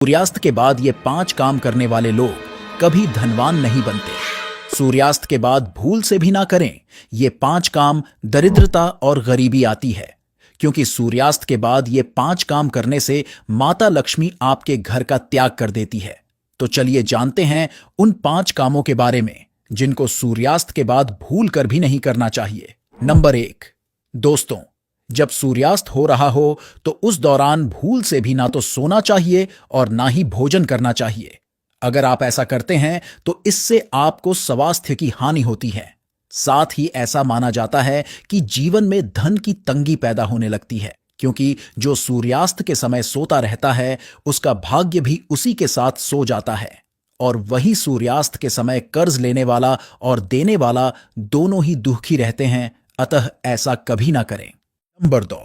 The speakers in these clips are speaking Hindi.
सूर्यास्त के बाद ये 5 काम करने वाले लोग कभी धनवान नहीं बनते। सूर्यास्त के बाद भूल से भी ना करें ये 5 काम, दरिद्रता और गरीबी आती है, क्योंकि सूर्यास्त के बाद ये 5 काम करने से माता लक्ष्मी आपके घर का त्याग कर देती है। तो चलिए जानते हैं उन 5 कामों के बारे में जिनको सूर्यास्त के बाद भूल कर भी नहीं करना चाहिए। नंबर 1, दोस्तों, जब सूर्यास्त हो रहा हो तो उस दौरान भूल से भी ना तो सोना चाहिए और ना ही भोजन करना चाहिए। अगर आप ऐसा करते हैं तो इससे आपको स्वास्थ्य की हानि होती है। साथ ही ऐसा माना जाता है कि जीवन में धन की तंगी पैदा होने लगती है, क्योंकि जो सूर्यास्त के समय सोता रहता है उसका भाग्य भी उसी के साथ सो जाता है, और वही सूर्यास्त के समय कर्ज लेने वाला और देने वाला दोनों ही दुखी रहते हैं। अतः ऐसा कभी ना करें। नंबर 2,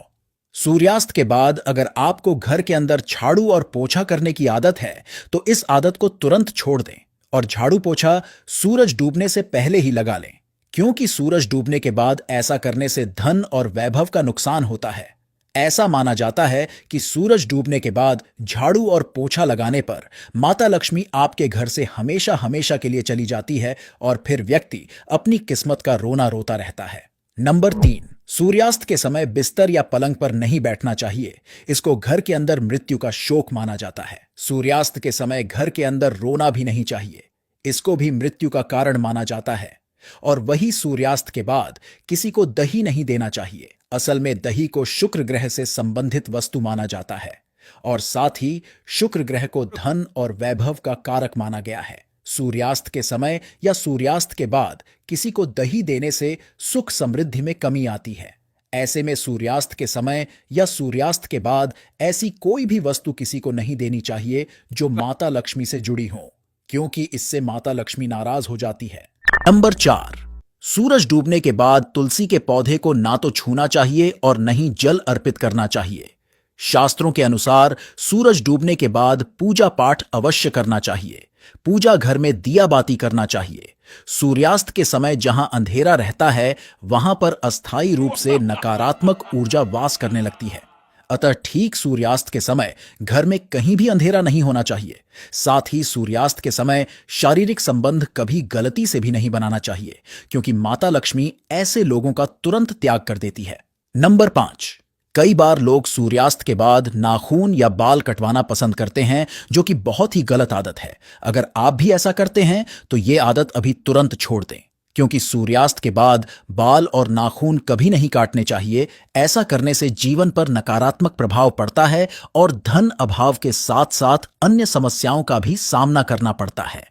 सूर्यास्त के बाद अगर आपको घर के अंदर झाड़ू और पोछा करने की आदत है तो इस आदत को तुरंत छोड़ दें और झाड़ू पोछा सूरज डूबने से पहले ही लगा लें, क्योंकि सूरज डूबने के बाद ऐसा करने से धन और वैभव का नुकसान होता है। ऐसा माना जाता है कि सूरज डूबने के बाद झाड़ू और पोछा लगाने पर माता लक्ष्मी आपके घर से हमेशा हमेशा के लिए चली जाती है और फिर व्यक्ति अपनी किस्मत का रोना रोता रहता है। नंबर 3, सूर्यास्त के समय बिस्तर या पलंग पर नहीं बैठना चाहिए। इसको घर के अंदर मृत्यु का शोक माना जाता है। सूर्यास्त के समय घर के अंदर रोना भी नहीं चाहिए, इसको भी मृत्यु का कारण माना जाता है। और वही सूर्यास्त के बाद किसी को दही नहीं देना चाहिए। असल में दही को शुक्र ग्रह से संबंधित वस्तु माना जाता है और साथ ही शुक्र ग्रह को धन और वैभव का कारक माना गया है। सूर्यास्त के समय या सूर्यास्त के बाद किसी को दही देने से सुख समृद्धि में कमी आती है। ऐसे में सूर्यास्त के समय या सूर्यास्त के बाद ऐसी कोई भी वस्तु किसी को नहीं देनी चाहिए जो माता लक्ष्मी से जुड़ी हो, क्योंकि इससे माता लक्ष्मी नाराज हो जाती है। नंबर 4, सूरज डूबने के बाद तुलसी के पौधे को ना तो छूना चाहिए और न ही जल अर्पित करना चाहिए। शास्त्रों के अनुसार सूरज डूबने के बाद पूजा पाठ अवश्य करना चाहिए। पूजा घर में दिया बाती करना चाहिए। सूर्यास्त के समय जहां अंधेरा रहता है वहां पर अस्थायी रूप से नकारात्मक ऊर्जा वास करने लगती है। अतः ठीक सूर्यास्त के समय घर में कहीं भी अंधेरा नहीं होना चाहिए। साथ ही सूर्यास्त के समय शारीरिक संबंध कभी गलती से भी नहीं बनाना चाहिए, क्योंकि माता लक्ष्मी ऐसे लोगों का तुरंत त्याग कर देती है। नंबर 5, कई बार लोग सूर्यास्त के बाद नाखून या बाल कटवाना पसंद करते हैं, जो कि बहुत ही गलत आदत है। अगर आप भी ऐसा करते हैं तो ये आदत अभी तुरंत छोड़ दें, क्योंकि सूर्यास्त के बाद बाल और नाखून कभी नहीं काटने चाहिए। ऐसा करने से जीवन पर नकारात्मक प्रभाव पड़ता है और धन अभाव के साथ साथ अन्य समस्याओं का भी सामना करना पड़ता है।